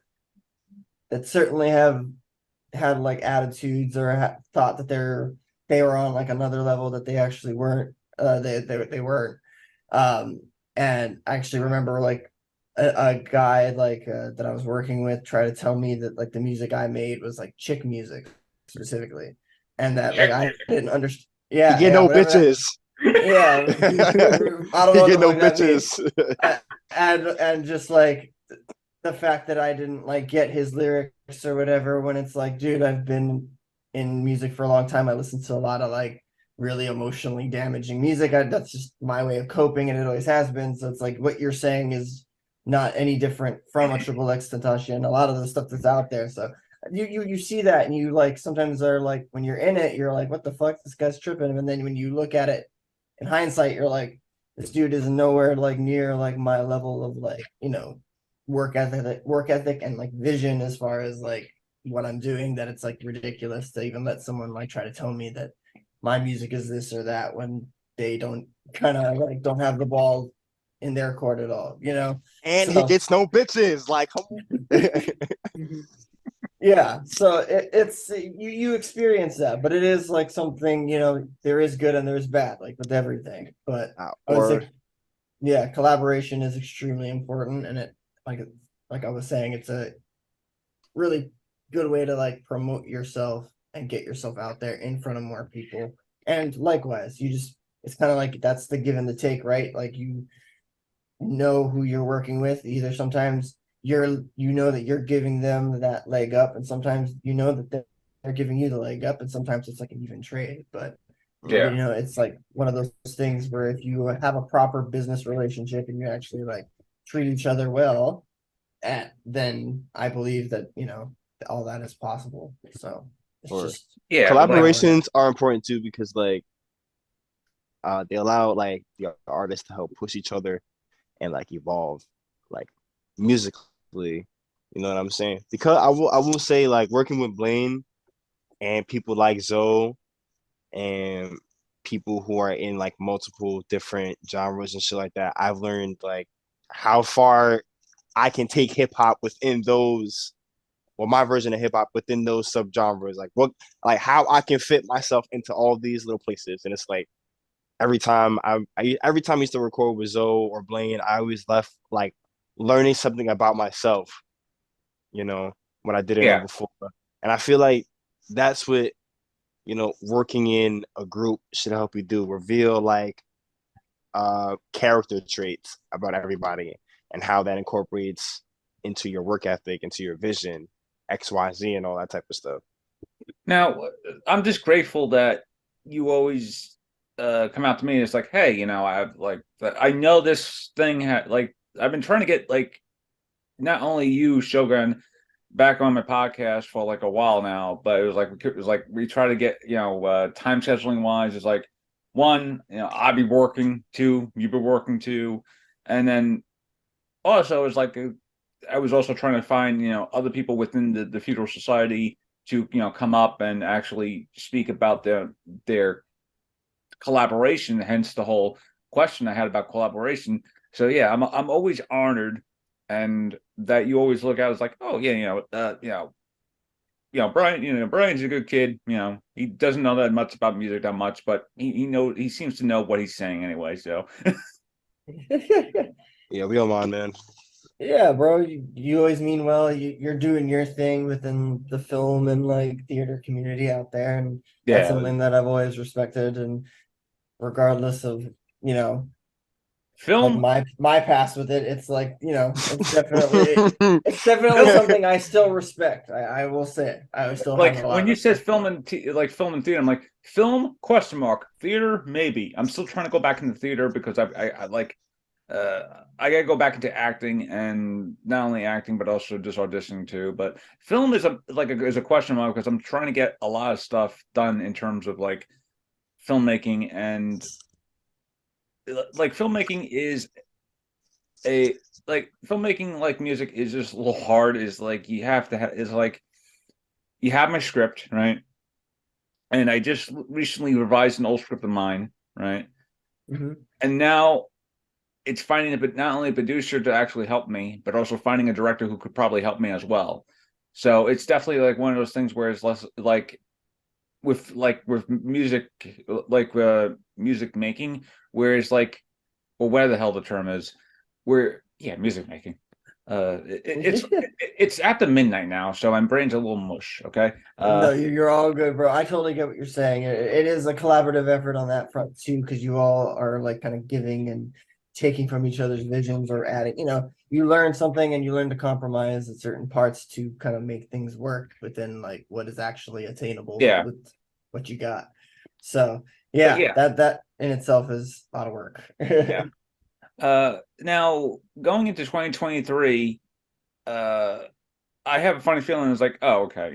that certainly have had like attitudes or thought that they were on like another level that they actually weren't. They weren't. Um, and I actually remember like a guy like that I was working with try to tell me that like the music I made was like chick music specifically, and that like I didn't understand. He Yeah, get yeah, no whatever that. bitches. Yeah, I don't He know what get the no fuck that means. bitches. And just like the fact that I didn't like get his lyrics or whatever, when it's like, dude, I've been in music for a long time. I listen to a lot of like really emotionally damaging music. That's just my way of coping, and it always has been. So it's like what you're saying is not any different from a Triple X Tentacion and a lot of the stuff that's out there. So you see that, and you like sometimes are like, when you're in it, you're like, what the fuck, this guy's tripping. And then when you look at it in hindsight, you're like, this dude is nowhere like near like my level of like, work ethic and like vision as far as like what I'm doing, that it's like ridiculous to even let someone like try to tell me that my music is this or that when they don't kind of like don't have the ball in their court at all, And he so gets no bitches. Like, come on. yeah, so it's you experience that, but it is like something, there is good and there's bad, like with everything. But I would Or say, yeah, collaboration is extremely important, and it like I was saying, it's a really good way to like promote yourself and get yourself out there in front of more people. And likewise, it's kind of like that's the give and the take, right? Like you know who you're working with. Either sometimes that you're giving them that leg up, and sometimes that they're giving you the leg up, and sometimes it's like an even trade. But Yeah. it's like one of those things where if you have a proper business relationship and you actually like treat each other well, then I believe that all that is possible. So it's or just Yeah, but like collaborations are important too because like they allow like the artists to help push each other and like evolve like musically. You know what I'm saying? Because I will say like working with Blayne and people like Zoe and people who are in like multiple different genres and shit like that, I've learned like how far I can take hip hop within those, or my version of hip hop within those subgenres. Like how I can fit myself into all these little places. And it's like every time I used to record with Zoe or Blayne, I always left like learning something about myself, you know, what I didn't know yeah, before. And I feel like that's what, working in a group should help you do. Reveal like character traits about everybody and how that incorporates into your work ethic, into your vision, XYZ and all that type of stuff. now I'm just grateful that you always come out to me and it's like, hey, I've like I know this thing had like I've been trying to get like not only you, Shogun, back on my podcast for like a while now, but it was like we try to get, time scheduling wise, it's like one, I'd be working, two, you've been working too, and then also it's like I was also trying to find, other people within the Feudal Society to, come up and actually speak about their collaboration, hence the whole question I had about collaboration. So yeah, I'm always honored, and that you always look at as like, oh yeah, Bryan, Bryan's a good kid. He doesn't know that much about music that much, but he seems to know what he's saying anyway. So Yeah, we don't mind, man. yeah, bro, you always mean well. You're doing your thing within the film and like theater community out there, and that's yeah, something that I've always respected. And regardless of you know like film my past with it, it's like it's definitely something I still respect. I will say it. I still have like a lot when of you said respect film for it. and like film and theater, I'm like film question mark theater maybe. I'm still trying to go back into theater because I like I gotta go back into acting, and not only acting but also just auditioning too. But film is is a question mark because I'm trying to get a lot of stuff done in terms of like filmmaking, and like filmmaking is a like filmmaking like music is just a little hard. Is like you have to have is like you have my script, right? And I just recently revised an old script of mine, right? Mhm. And now it's finding not only a producer to actually help me, but also finding a director who could probably help me as well. So it's definitely like one of those things where it's less with music, music making, where it's like, well, where the hell the term is, where yeah, music making. It's after midnight now, so my brain's a little mush. Okay. No, you're all good, bro. I totally get what you're saying. It is a collaborative effort on that front too, because you all are like kind of giving and taking from each other's visions or adding. You learn something and you learn to compromise at certain parts to kind of make things work within like what is actually attainable Yeah. with what you got. So But yeah, yeah. that in itself is a lot of work. Yeah. Now going into 2023, I have a funny feeling. It's like, oh, okay,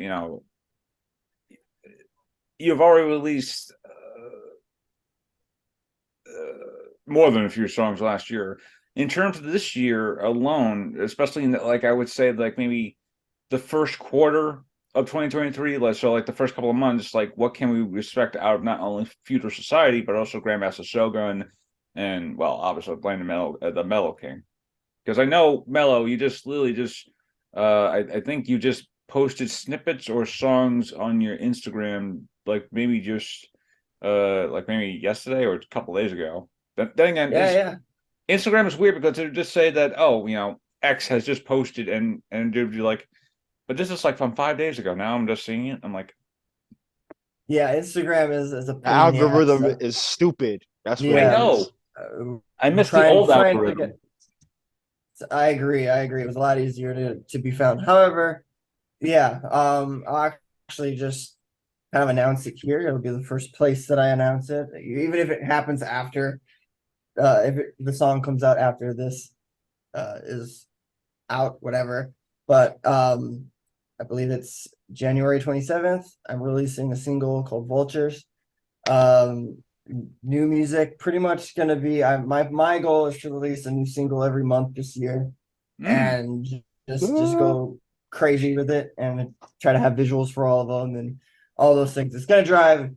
you've already released more than a few songs last year. In terms of this year alone, especially in like I would say like maybe the first quarter of 2023, like the first couple of months, like what can we expect out of not only Feudal Society but also Grandmaster Shogun and well, obviously Blayne Mellow, the Mellow King. Because I know Mellow, you just literally just I think you just posted snippets or songs on your Instagram like maybe just like maybe yesterday or a couple days ago. Then again, Yeah. Instagram is weird because they just say that X has just posted and they'd be like, but this is like from 5 days ago. Now I'm just seeing it. I'm like, Yeah, Instagram is a The pain in the ass. algorithm is stupid. That's what I it Yeah, know. is. I miss the trying old trying to algorithm. get. I agree. It was a lot easier to be found. However, yeah, I'll actually just kind of announce it here. It'll be the first place that I announce it, even if it happens after, the song comes out after this is out, whatever. But I believe it's January 27th. I'm releasing a single called Vultures. Um, New music, pretty much gonna be. My goal is to release a new single every month this year, Mm. and just go crazy with it and try to have visuals for all of them and all those things. It's gonna drive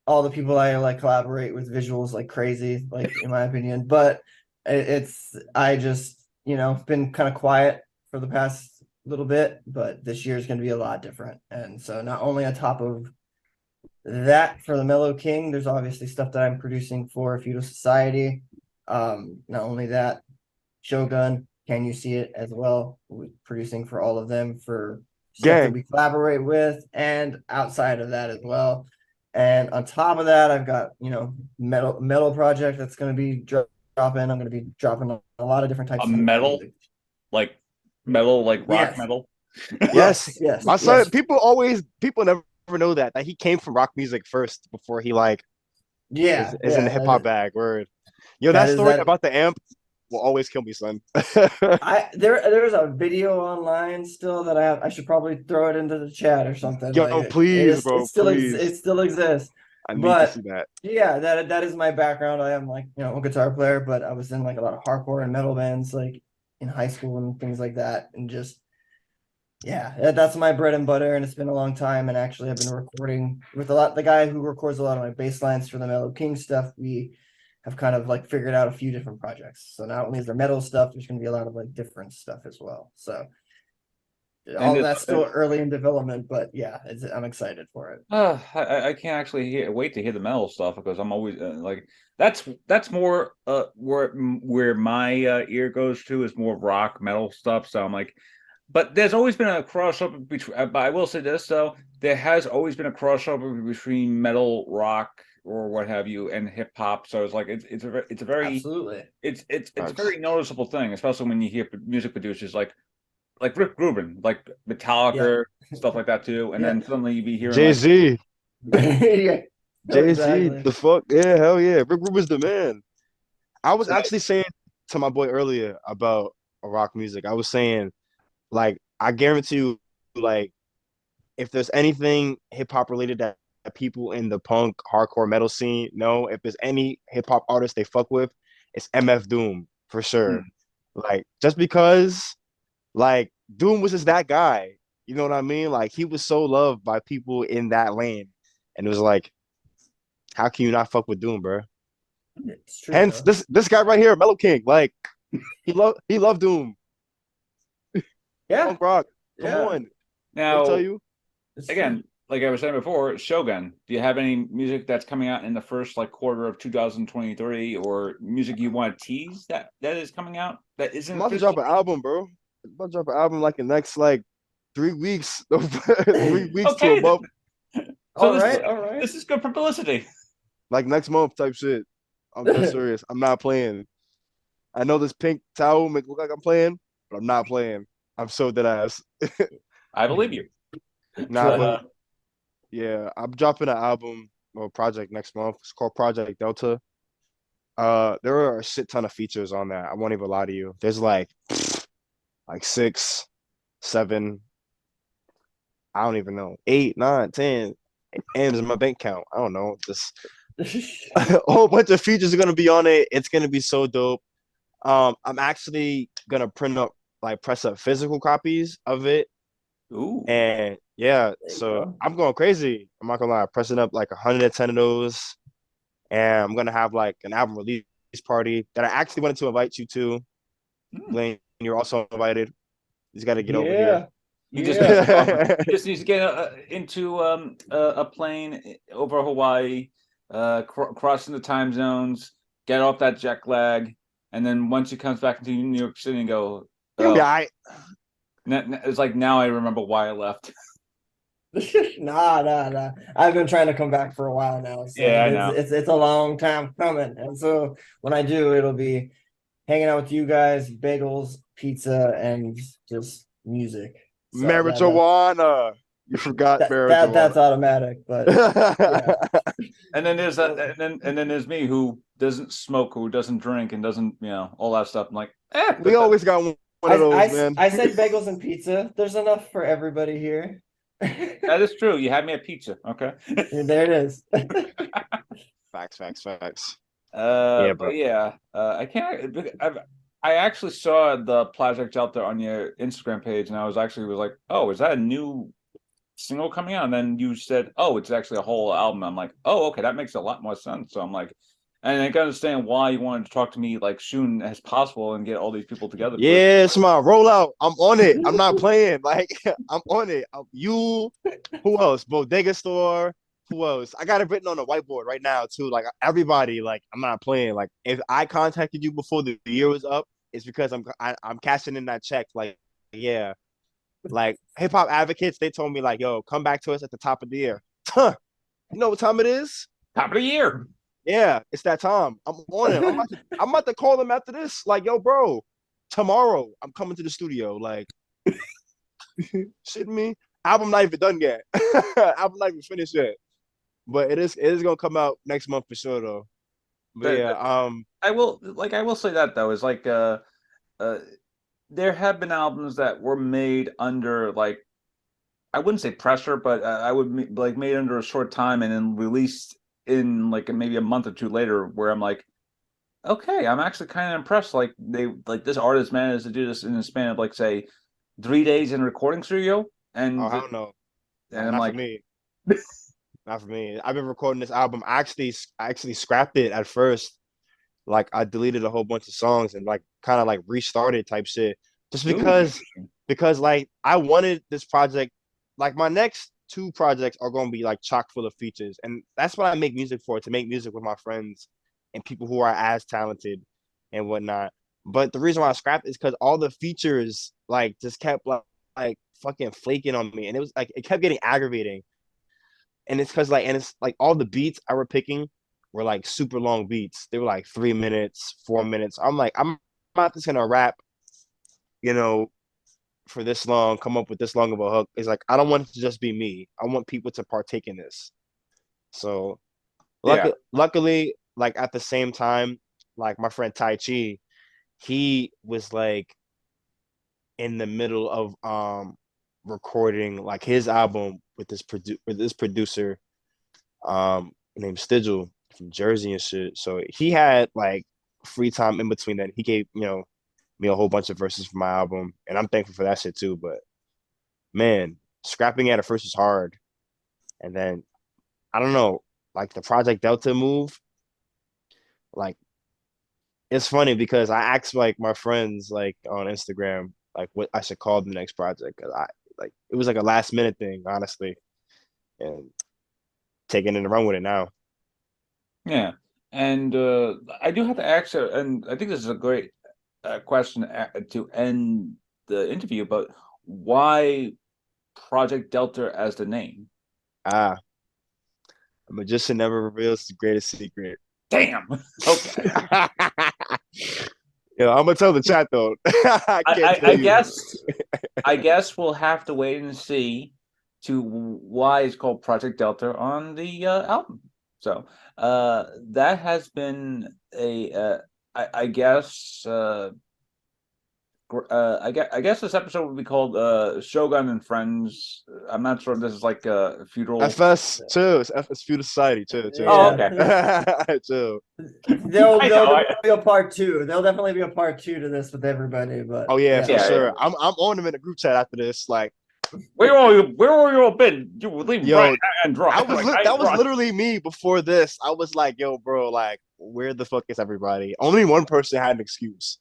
all the people I like collaborate with visuals like crazy, like in my opinion. But I just been kind of quiet for the past little bit, but this year is gonna be a lot different. And so not only on top of that for the Mellow King, there's obviously stuff that I'm producing for Feudal Society. Not only that, Shogun, Can You See It as well, producing for all of them for stuff that Gang. we collaborate with, and outside of that as well. And on top of that, I've got metal project that's going to be dropping. I'm going to be dropping a lot of different A types of metal, music. like metal, like rock Yes, metal. Yes. yes, My son, yes. people never know that he came from rock music first before he like Yeah, is in the yeah. hip hop bag. Word. Yo, That that is story that. about the amp will always kill me, son. There's a video online still that I should probably throw it into the chat or something. Like Yo, please, bro, please. it still exists. I need to But see that. yeah, that is my background. I am like, a guitar player, but I was in like a lot of hardcore and metal bands like in high school and things like that. And just that's my bread and butter, and it's been a long time. And actually I've been recording with the guy who records a lot of my bass lines for the Mellow King stuff. We have kind of like figured out a few different projects. So not only is there metal stuff, there's going to be a lot of like different stuff as well. So And all of that's still early in development, but yeah, I'm excited for it. I can't actually wait to hear the metal stuff because I'm always like that's more where my ear goes to is more rock metal stuff. So I'm like, but there's always been a crossover between. But I will say this though, there has always been a crossover between metal, rock, or what have you, and hip hop. So it's like it's a very Absolutely. it's a Facts. very noticeable thing, especially when you hear music producers like Rick Rubin, like Metallica, stuff like that too. And Yeah. then suddenly you'd be hearing like, Jay-Z. Yeah. Jay-Z, Exactly. the fuck? Yeah, hell yeah. Rick Rubin's the man. I was actually saying to my boy earlier about rock music. I was saying, like, I guarantee you, like, if there's anything hip hop related that people in the punk hardcore metal scene know, if there's any hip hop artist they fuck with, it's MF Doom for sure. Hmm. Like, just because, like, Doom was just that guy. You know what I mean? Like, he was so loved by people in that lane, and it was like, how can you not fuck with Doom, bro? It's true Hence, though. this guy right here, Mellow King, like, he loved Doom, Yeah, punk rock. Come yeah. on, let me tell Now, you. It's true. again, like I was saying before, Shogun. Do you have any music that's coming out in the first like quarter of 2023, or music you want to tease that is coming out that I'm isn't about to physical? drop an album, bro. I'm about to drop an album like in the next like 3 weeks, 3 weeks to a Okay, month, so All right, all this right. is good publicity. like next month type shit. I'm dead serious. I'm not playing. I know this pink towel make look like I'm playing, but I'm not playing. I'm so dead ass. I believe you. Nah, but yeah, I'm dropping an album or project next month. It's called Project Delta. There are a shit ton of features on that. I won't even lie to you. There's like six, seven, I don't even know, eight, nine, 10 M's in my bank account. I don't know. Just a whole bunch of features are gonna be on it. It's gonna be so dope. I'm actually gonna press up physical copies of it. Ooh. And yeah, There you so go. I'm going crazy. I'm not gonna lie, pressing up like 110 of those. And I'm gonna have like an album release party that I actually wanted to invite you to. Hmm. Blayne, you're also invited. You just gotta get over here. Yeah, He just needs yeah. to he just needs to get into a plane over Hawaii, crossing the time zones, get off that jet lag, and then once he comes back into New York City and go, You'll be oh, all right. it's like now I remember why I left. Nah, nah, nah. I've been trying to come back for a while now, so Yeah, I it's know. it's a long time coming. And so when I do, it'll be hanging out with you guys, bagels, pizza, and just music. So Marijuana. You forgot that's marijuana. automatic, but yeah. And then there's and then there's me who doesn't smoke, who doesn't drink, and doesn't all that stuff. I'm like, We always got one of those, man. I said bagels and pizza. There's enough for everybody here. that is true. You had me at pizza, okay? There it is. Facts, facts, facts. Yeah, bro. But yeah, I can't. I actually saw the project out there on your Instagram page, and I was like, oh, is that a new single coming out? And then you said, oh, it's actually a whole album. I'm like, oh, okay, that makes a lot more sense. So I'm like, and I can understand why you wanted to talk to me like soon as possible and get all these people together. Because Yeah, it's my rollout. I'm on it. I'm not playing. Like I'm on it. You, who else? Bodega store. Who else? I got it written on a whiteboard right now too. Like everybody. Like I'm not playing. Like if I contacted you before the year was up, it's because I'm cashing in that check. Like yeah, like hip hop advocates, they told me like, yo, come back to us at the top of the year. Huh. You know what time it is? top of the year. Yeah, it's that time. I'm on it. I'm about to call them after this. Like, yo, bro, tomorrow I'm coming to the studio. Like, shitting me? Album not even done yet. Album not even finished yet. But it is gonna come out next month for sure though. But That, yeah, that I will say that though is like uh there have been albums that were made under like I wouldn't say pressure, but I would like made under a short time and then released in like maybe a month or two later, where I'm like, okay, I'm actually kind of impressed. Like this artist managed to do this in the span of like say 3 days in a recording studio, I don't know. and I'm Not for like, me. Not for me. I've been recording this album. I actually scrapped it at first. Like I deleted a whole bunch of songs and like kind of like restarted type shit. Just ooh, because like I wanted this project, like my next two projects are gonna be like chock full of features. And that's what I make music for, to make music with my friends and people who are as talented and whatnot. But the reason why I scrapped is because all the features like just kept like fucking flaking on me. And it was like it kept getting aggravating. And it's like all the beats I were picking were like super long beats. They were like 3 minutes, 4 minutes. I'm like, I'm not just gonna rap, you know, for this long, come up with this long of a hook. It's like I don't want it to just be me. I want people to partake in this. So yeah, luckily, like at the same time, like my friend Tai Chi, he was like in the middle of recording like his album with this producer named Stigel from Jersey and shit. So he had like free time in between that. He gave, me a whole bunch of verses for my album, and I'm thankful for that shit too. But man, scrapping at it first was hard. And then I don't know, like the Project Delta move, like it's funny because I asked like my friends like on Instagram like what I should call the next project. 'Cause I like it was like a last minute thing, honestly. And taking it and run with it now. Yeah, and I do have to ask, and I think this is a great question to end the interview, but why Project Delta as the name? Ah, a magician never reveals the greatest secret. Damn. Okay. Yo, I'm gonna tell the chat though. I can't tell I you. guess we'll have to wait and see to why it's called Project Delta on the album. So that has been I guess I guess this episode would be called Shogun and Friends. I'm not sure if this is like a feudal. FS too. It's Feudal Society too. Oh, Yeah. Too. There'll I know, be a part two. There'll definitely be a part two to this with everybody. But Oh yeah, for Yeah, sure. yeah. I'm on them in the group chat after this. Like, where all you all been? You were leaving yo, Bryan and dry. that was literally me before this. I was like, yo, bro, like, where the fuck is everybody? Only one person had an excuse.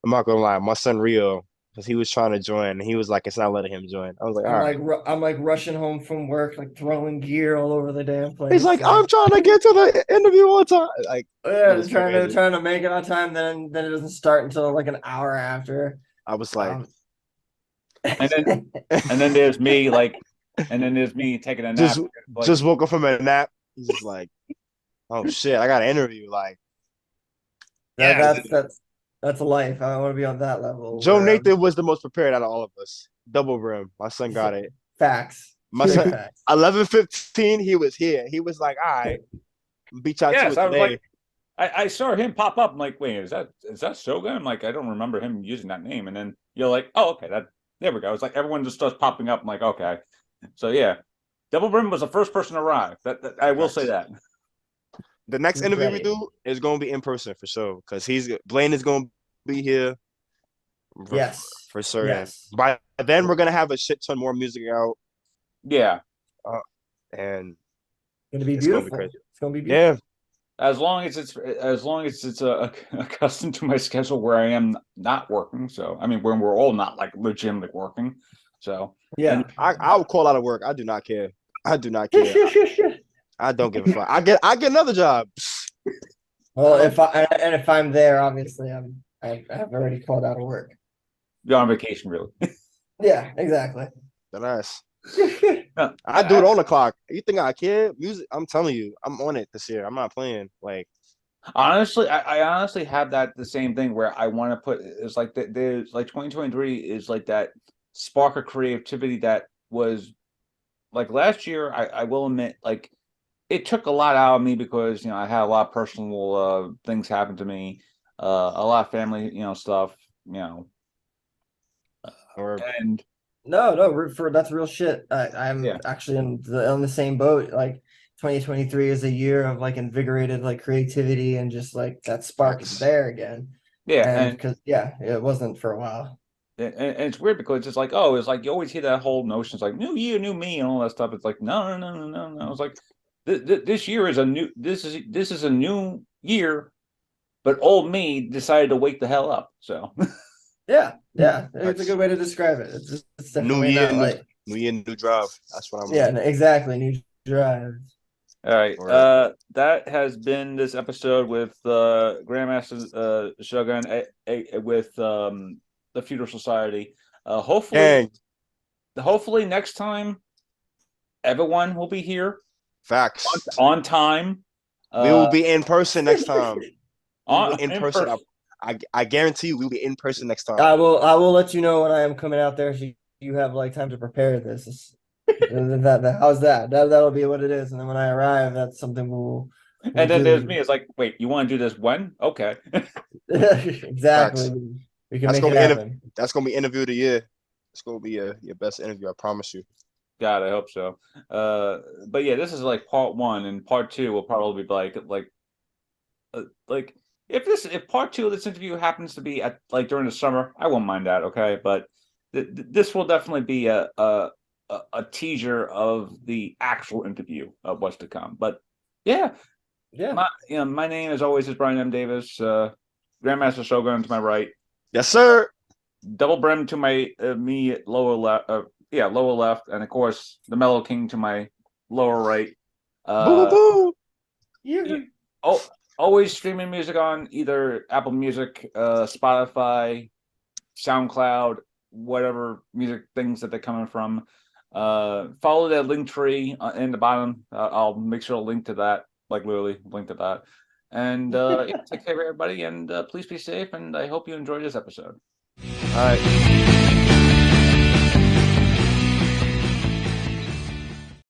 I'm not gonna lie, my son Rio, because he was trying to join, and he was like, it's not letting him join. I was like, all right. I'm like rushing home from work, like throwing gear all over the damn place. He's like, I'm trying to get to the interview on time. Like, yeah, trying to make it on time. Then it doesn't start until like an hour after. I was like, and then there's me taking a nap. Just woke up from a nap. He's just like, oh shit, I got an interview. Like, yeah, that's a life. I want to be on that level. Joe Nathan was the most prepared out of all of us. Double Brim. My son got it. Facts. My son, 11:15, he was here. He was like, all right, beat out to it today. Like, I saw him pop up. I'm like, wait, is that Shogun? I'm like, I don't remember him using that name. And then you're like, oh, okay, there we go. It's like everyone just starts popping up. I'm like, okay. So yeah, Double Brim was the first person to arrive. That I will say that. The next interview we do is going to be in person for sure because Blayne is going to be here. For certain. Yes. By then, we're going to have a shit ton more music out. Yeah. And it's going to be beautiful. It's going to be beautiful. Yeah. As long as it's accustomed to my schedule where I am not working. So I mean, when we're all not like legitimately working. So yeah, I will call out of work. I do not care. I do not care. I don't give a fuck. I get another job. Well, if I'm there, obviously I've already called out of work. You're on vacation, really. Yeah, exactly. Nice. I do it on the clock. You think I care? Music, I'm telling you, I'm on it this year. I'm not playing. Like, honestly, I honestly have the same thing where I want to put. It's like there's like 2023 is like that spark of creativity that was like last year. I will admit, like it took a lot out of me because I had a lot of personal things happen to me, a lot of family stuff, and. No, that's real shit. I'm actually on the same boat. Like 2023 is a year of like invigorated like creativity and just like that spark is there again. Yeah, and because it wasn't for a while. And it's weird because it's like you always hear that whole notion. It's like new year, new me, and all that stuff. It's like no. It's like this year is this is a new year, but old me decided to wake the hell up. So. Yeah, it's a good way to describe it. It's definitely new year, new year, new drive. That's what I'm. Yeah, exactly. New drive. All right. That has been this episode with Grandmaster Shogun with the Feudal Society. Hopefully next time everyone will be here. Facts. On time. We will be in person next time. In person. I guarantee you we'll be in person next time. I will let you know when I am coming out there so you have like time to prepare this. How's that? That'll be what it is. And then when I arrive, that's something we'll And then there's me. It's like, wait, you want to do this when? Okay. Exactly. Facts. We can That's make it gonna be happen. that's gonna be interview of the year. It's gonna be your best interview. I promise you. God, I hope so. But yeah, this is like part one, and part two will probably be like if part two of this interview happens to be at like during the summer, I won't mind that. Okay, but this will definitely be a teaser of the actual interview of what's to come. But yeah, Yeah. my name as always is Bryan M. Davis, Grandmaster Shogun to my right, Yes, sir. Double Brim to my immediate lower left, lower left, and of course the Mellow King to my lower right. Boo boo. Yeah. Oh, always streaming music on either Apple Music, Spotify, SoundCloud, whatever music things that they're coming from. Follow that link tree in the bottom. I'll make sure to link to that, like literally link to that. And take care of everybody, and please be safe. And I hope you enjoyed this episode. All right.